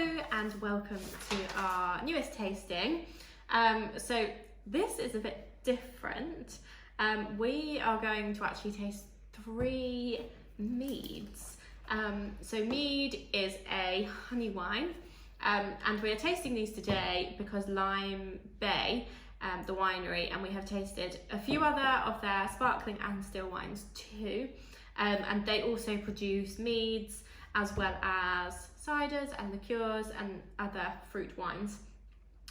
Hello and welcome to our newest tasting. So this is a bit different. We are going to actually taste 3 meads. So mead is a honey wine, and we are tasting these today because Lyme Bay, the winery, and we have tasted a few other of their sparkling and still wines too. And they also produce meads as well as ciders and liqueurs and other fruit wines.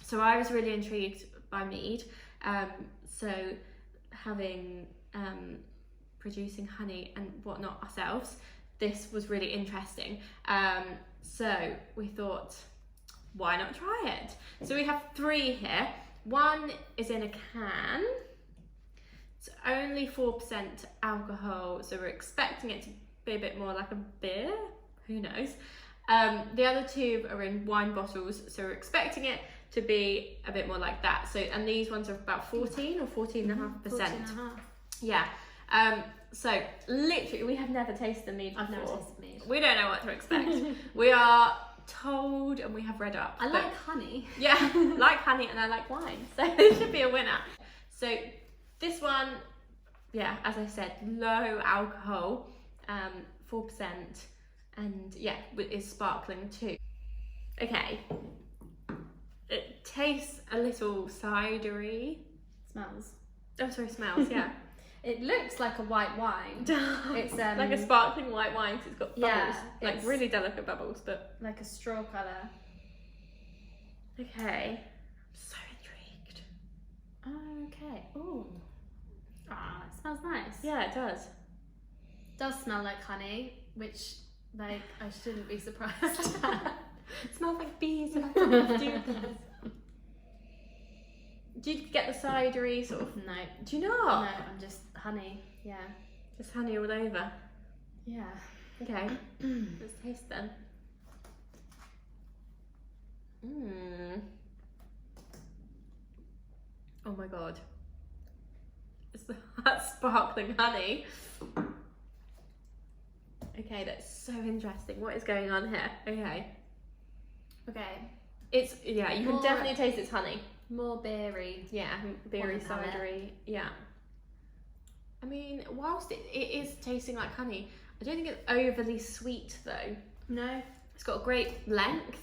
So I was really intrigued by mead. So having producing honey and whatnot ourselves, this was really interesting. So we thought, why not try it? So we have 3 here. One is in a can. It's only 4% alcohol, so we're expecting it to be a bit more like a beer. Who knows? The other 2 are in wine bottles, so we're expecting it to be a bit more like that. So, and these ones are about 14 or 14.5%. 14.5. Yeah. So literally, we have never tasted mead before. I've never tasted mead. We don't know what to expect. We are told and we have read up. I like honey. Yeah, like honey, and I like wine, so it should be a winner. So this one, yeah, as I said, low alcohol, 4%, and yeah, is sparkling too. Okay, it tastes a little cidery. Smells. Oh, sorry, smells. Yeah. It looks like a white wine. It's like a sparkling white wine, so it's got bubbles, yeah, like really delicate bubbles, but like a straw colour. okay. I'm so intrigued. Okay. Ooh. Ah, it smells nice. Yeah, it does. Does smell like honey, which like I shouldn't be surprised at. It smells like bees. And do you get the cidery sort of? No. Do you No, not? I'm just honey. Yeah. Just honey all over. Yeah. Okay, let's taste then. Oh my god. It's that sparkling honey. Okay, that's so interesting. What is going on here? Okay. Okay. It's, yeah, you can More- definitely taste it's honey. More beery. Yeah, beery, On the palate. cidery. Yeah. I mean, whilst it is tasting like honey, I don't think it's overly sweet though. No. It's got a great length.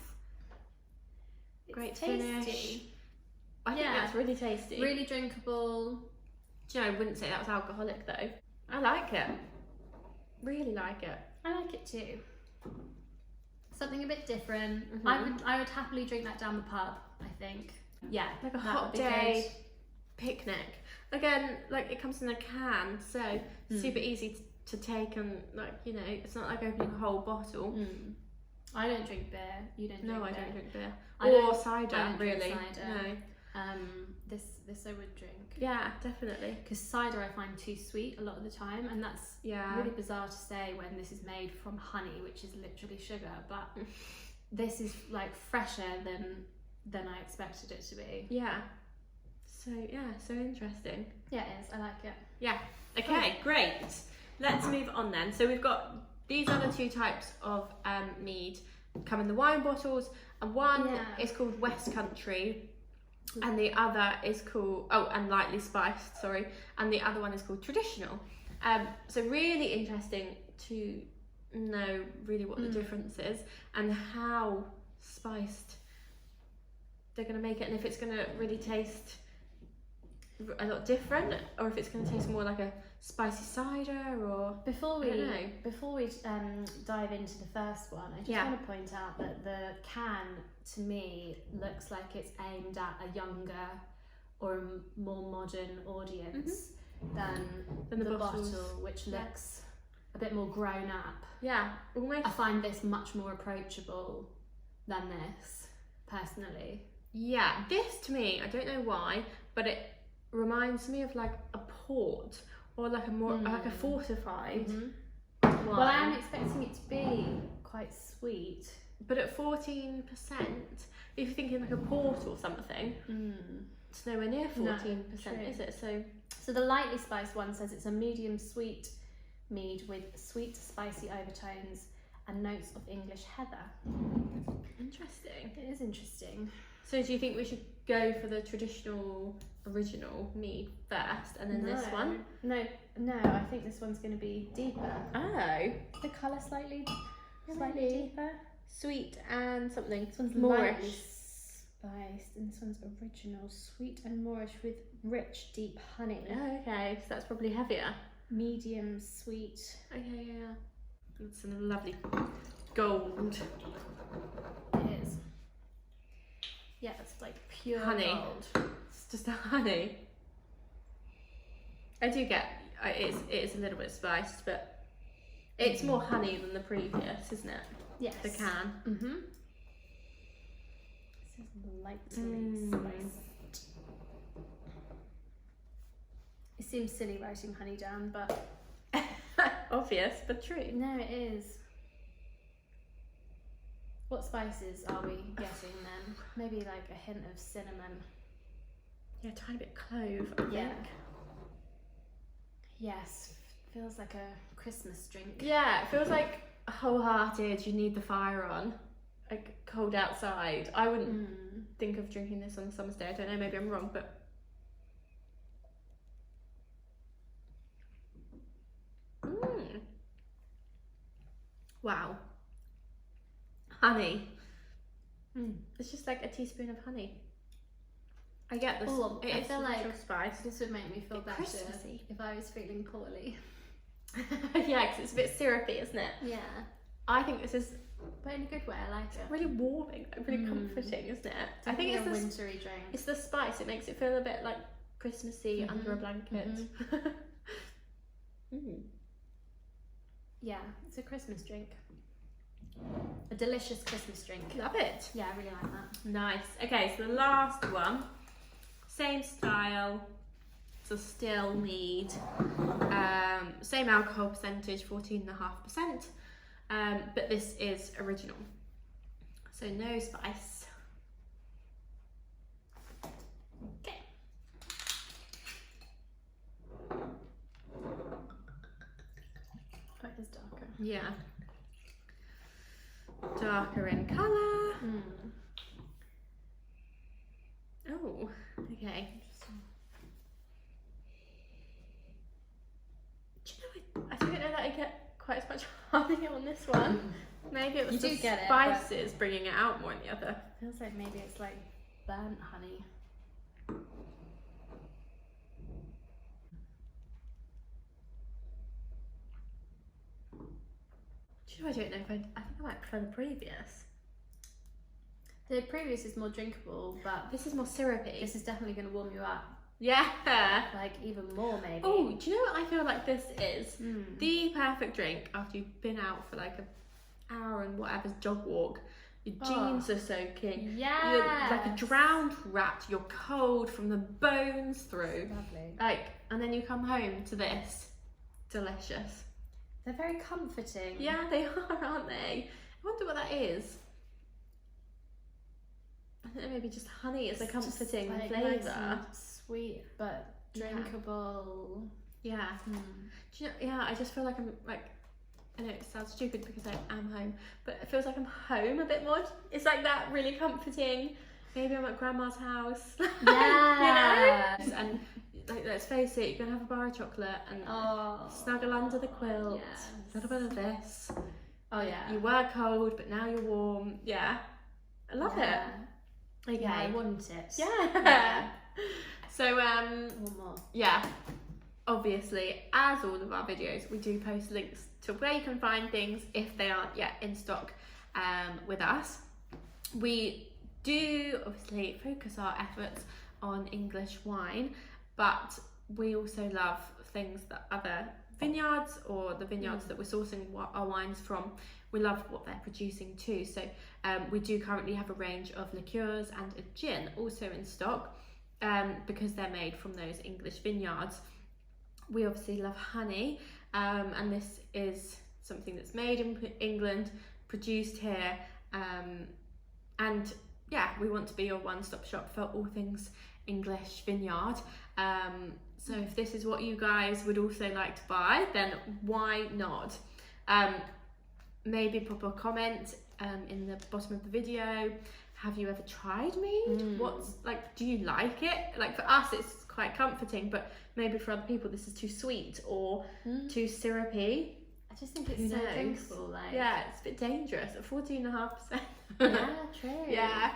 It's Great tasty. finish. I think Yeah. that's really tasty. Really drinkable. Do you know, I wouldn't say that was alcoholic though. I like it. Really like it. I like it too. Something a bit different. Mhm. I would happily drink that down the pub, I think. Yeah. Like a that hot would be day picnic. Again, like it comes in a can, so super easy to take, and like, you know, it's not like opening a whole bottle. good. I don't drink beer. You don't drink No, I beer. don't drink beer. I Or don't- cider, I don't drink really. cider. No. This I would drink. Yeah, definitely. Because cider I find too sweet a lot of the time, and that's Yeah. really bizarre to say when this is made from honey, which is literally sugar. But this is like fresher than I expected it to be. Yeah. So yeah, so interesting. Yeah, it is. I like it. Yeah. Okay, great. Let's move on then. So we've got these other 2 types of mead come in the wine bottles, and one is called Westcountry, and the other is called and lightly spiced, sorry, and the other one is called Traditional. So really interesting to know really what the difference is and how spiced they're going to make it, and if it's going to really taste a lot different, or if it's going to taste more like a spicy cider, or Before I don't know. we dive into the first one, I just want to point out that the can to me looks like it's aimed at a younger or a more modern audience than Than the bottles. bottle, which looks a bit more grown up. yeah, almost. I find this much more approachable than this, personally. Yeah, this to me, I don't know why, but it reminds me of like a port, or like a more like a fortified wine. Well, I am expecting it to be quite sweet. But at 14%, if you're thinking like a port or something, it's nowhere near 14%, true. is it? So the lightly spiced one says it's a medium sweet mead with sweet spicy overtones and notes of English heather. Interesting. is interesting. So do you think we should go for the traditional original mead first and then this one? No, I think this one's going to be deeper. Oh. The colour slightly Really? deeper. Sweet and something. This one's Moorish. lightly spiced, and this one's original, sweet and Moorish with rich, deep honey. Oh, okay, so that's probably heavier. Medium sweet. Okay, yeah. It's a lovely gold. It is. Yeah, it's like pure Honey. gold. It's just a honey. I do get it is a little bit spiced, but it's more honey than the previous, isn't it? Yes. The can. Mm-hmm. This is lightly spiced. It seems silly writing honey down, but Obvious, but true. no, it is. What spices are we getting then? Maybe like a hint of cinnamon. Yeah, a tiny bit clove, I Yeah. think. Yes, feels like a Christmas drink. Yeah, it feels like wholehearted, you need the fire on. Like cold outside. I wouldn't think of drinking this on a summer's day. I don't know, maybe I'm wrong, but wow. Honey. It's just like a teaspoon of honey. I get this. Oh, I feel like spice. this would make me feel better Christmassy. if I was feeling poorly. Yeah, because it's a bit syrupy, isn't it? Yeah, I think this is but in a good way. I like it. really warming, like really comforting, isn't it? I think it's a the wintry drink. it's the spice. It makes it feel a bit like Christmassy under a blanket. Yeah, it's a Christmas drink. A delicious Christmas drink. Love it. Yeah, I really like that. Nice. Okay, so the last one, same style. It's a still mead. Same alcohol percentage, 14.5%. But this is original. So no spice. Okay. That is darker. Yeah. Darker in colour. Oh, okay. Do you know, I don't know that I get quite as much honey on this one. Maybe it was You the do get it, spices bringing it out more in the other. Feels like maybe it's like burnt honey. Do you know, I don't know if I think I might prefer the previous. The previous is more drinkable, but This is more syrupy. this is definitely going to warm you up, Yeah. like even more maybe. Oh, do you know what I feel like this is? The perfect drink after you've been out for like an hour and whatever's jog walk. Your jeans are soaking. Yeah. You're like a drowned rat. You're cold from the bones through. Lovely. Like, and then you come home to this. Delicious. They're very comforting. Yeah, they are, aren't they? I wonder what that is. I think maybe just honey is a comforting like flavour. nice and sweet but drinkable. Yeah. Do you know, yeah, I just feel like I'm like, I know it sounds stupid because I am home, but it feels like I'm home a bit more. It's like that really comforting. Maybe I'm at grandma's house. Yeah. You know? And like, let's face it, you can have a bar of chocolate and snuggle under the quilt. Yes. A little bit of this. Oh yeah. You were cold, but now you're warm. Yeah. I love it. Okay. Yeah, I want it. Yeah. So One more. yeah, obviously, as all of our videos, we do post links to where you can find things if they aren't yet in stock with us. We do obviously focus our efforts on English wine, but we also love things that other vineyards or the vineyards that we're sourcing our wines from, we love what they're producing too. So we do currently have a range of liqueurs and a gin also in stock because they're made from those English vineyards. We obviously love honey, and this is something that's made in England, produced here, and yeah, we want to be your one-stop shop for all things English vineyard. So if this is what you guys would also like to buy, then why not? Maybe pop a comment in the bottom of the video. Have you ever tried mead? What's like, do you like it? Like for us it's quite comforting, but maybe for other people this is too sweet or too syrupy. I just think it's so drinkable. Like, yeah, it's a bit dangerous at 14.5%. Yeah, true. Yeah.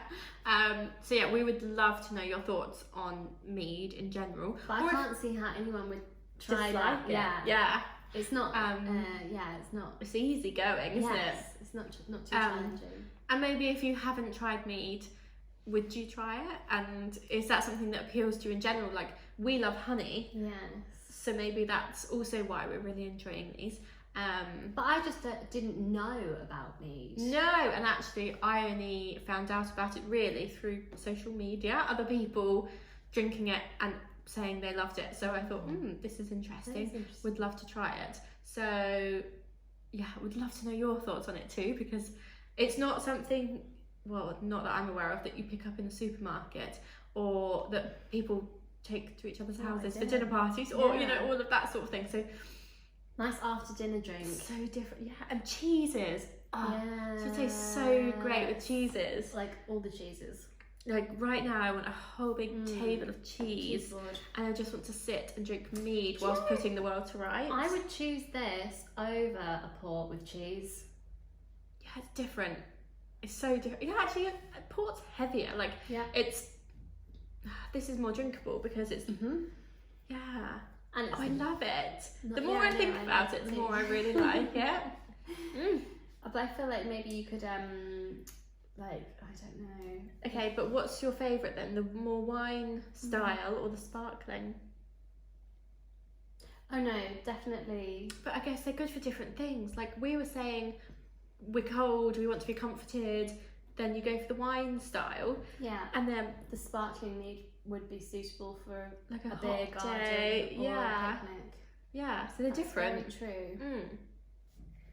So yeah, we would love to know your thoughts on mead in general. But I can't see how anyone would try that. It. Yeah. Yeah. It's not. It's not. It's easy going, isn't it? It's not too challenging. And maybe if you haven't tried mead, would you try it? And is that something that appeals to you in general? Like, we love honey. Yes. So maybe that's also why we're really enjoying these. But I just didn't know about mead. No, and actually I only found out about it really through social media. Other people drinking it and saying they loved it. So I thought, this is interesting. Would love to try it. So yeah, would love to know your thoughts on it too, because it's not something, well, not that I'm aware of, that you pick up in the supermarket or that people take to each other's houses for dinner parties or, you know, all of that sort of thing. So nice after dinner drink. So different, yeah. And cheeses. Yeah. It tastes so great with cheeses. Like all the cheeses. Like right now I want a whole big table of cheese and I just want to sit and drink mead whilst putting the world to rights. I would choose this over a port with cheese. Yeah, it's different. It's so different. Yeah, actually a port's heavier. Like it's, this is more drinkable because it's, yeah. And I love it. The more I think about it, the more I really like it. But I feel like maybe you could, like, I don't know. Okay, but what's your favourite then? The more wine style or the sparkling? Oh no, definitely. But I guess they're good for different things. Like we were saying, we're cold, we want to be comforted, then you go for the wine style. Yeah. And then the sparkling mead would be suitable for like a beer hot garden day. or a picnic. Yeah, so they're different. Very true.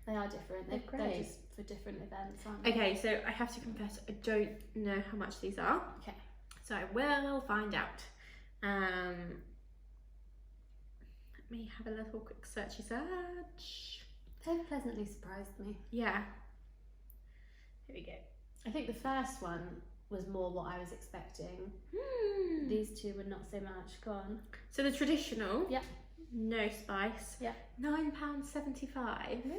They are different. They're just for different events, aren't they? Okay, so I have to confess, I don't know how much these are. Okay. So I will find out. Let me have a little quick searchy search. They've pleasantly surprised me. Yeah. Here we go. I think the first one was more what I was expecting. These two were not so much. Go on. So the traditional. Yeah. No spice. Yeah. £9.75. Really?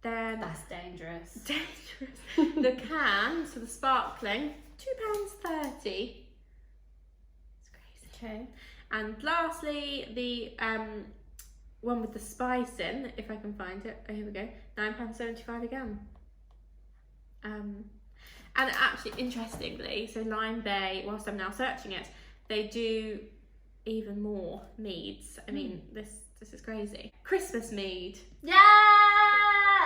Then that's dangerous. Dangerous. The can, so the sparkling, £2.30. It's crazy. Okay. And lastly, the one with the spice in, if I can find it. Oh, here we go. £9.75 again. And actually, interestingly, so Lyme Bay, whilst I'm now searching it, they do even more meads. I mean, this is crazy. Christmas mead. Yeah.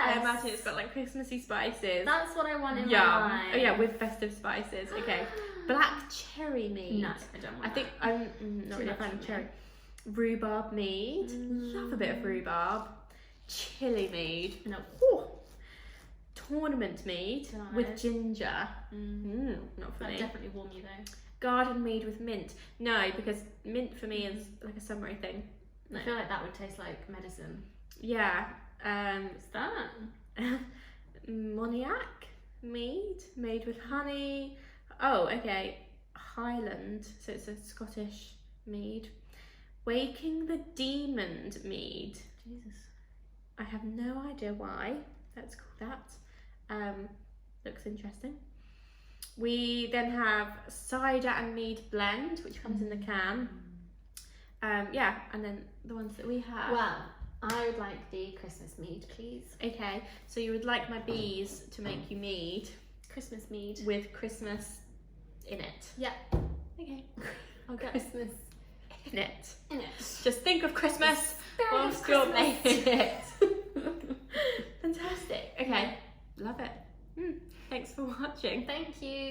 I imagine it's got like Christmassy spices. That's what I want in my wine. Oh yeah, with festive spices. Okay. Black cherry mead. No, I don't want I think I'm not really a fan of cherry. Rhubarb mead. Love a bit of rhubarb. Chili mead. No. Tournament mead with ginger. Not for me. That definitely warm you though. Garden mead with mint. No, because mint for me is like a summery thing. No. I feel like that would taste like medicine. Yeah. What's that? Moniac mead made with honey. Oh, okay. Highland, so it's a Scottish mead. Waking the Demon mead. Jesus. I have no idea why that's called that. Looks interesting. We then have cider and mead blend, which comes in the can. Yeah, and then the ones that we have. Well, I would like the Christmas mead, please. Okay, so you would like my bees to make you mead. Christmas mead. With Christmas in it. Yeah. Okay. I'll get Christmas in it. In it. Just think of Christmas whilst you're making it. Fantastic. Okay. Love it. Thanks for watching. Thank you.